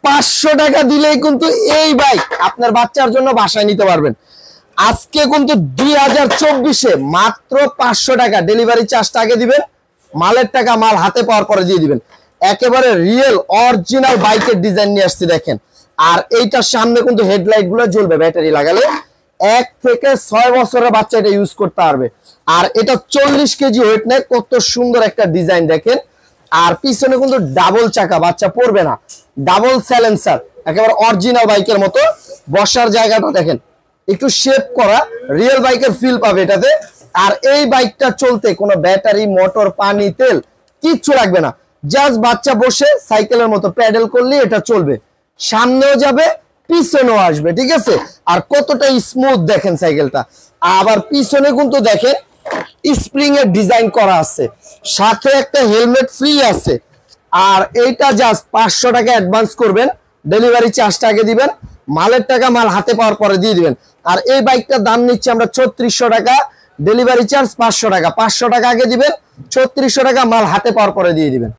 500 টাকা দিলেই কিন্তু এই বাইক আপনার বাচ্চার জন্য বাসায় নিতে পারবেন। আজকে কিন্তু 2024-এ মাত্র 500 টাকা ডেলিভারি চার্জটা আগে দিবেন, মালের টাকা মাল হাতে পাওয়ার পরে দিয়ে দিবেন। একেবারে রিয়েল অরিজিনাল বাইকের ডিজাইন নিয়ে আসছি দেখেন। আর এইটার সামনে কিন্তু হেডলাইট গুলো জ্বলবে ব্যাটারি লাগালে। 1 থেকে 6 বছরের বাচ্চা এটা ইউজ করতে পারবে। আর এটা 40 কেজি ওয়েট নেয়। কত সুন্দর একটা ডিজাইন দেখেন। আর পিছনে কিন্তু ডাবল চাকা, বাচ্চা পড়বে না, ডাবল সাইলেন্সার, একেবারে অরিজিনাল বাইকের মতো। বসার জায়গাটা দেখেন, একটু শেপ করা, রিয়েল বাইকের ফিল পাবে এটাতে। আর এই বাইকটা চলতে কোনো ব্যাটারি, মোটর, পানি, তেল কিচ্ছু লাগবে না। জাস্ট বাচ্চা বসে সাইকেলের মতো প্যাডেল করলে এটা চলবে, সামনেও যাবে পিছনেও আসবে, ঠিক আছে। আর কতটা স্মুথ দেখেন সাইকেলটা। আবার পিছনে কিন্তু দেখেন স্প্রিং এর ডিজাইন করা আছে, সাথে একটা হেলমেট ফ্রি আছে। আর এইটা জাস্ট 500 টাকা অ্যাডভান্স করবেন, ডেলিভারি চার্জটা আগে দিবেন, মালের টাকা মাল হাতে পাওয়ার পরে দিয়ে দিবেন। আর এই বাইকটার দাম নিচ্ছে আমরা 3600 টাকা, ডেলিভারি চার্জ 500 টাকা। 500 টাকা আগে দিবেন, 3600 টাকা মাল হাতে পাওয়ার পরে দিয়ে দিবেন।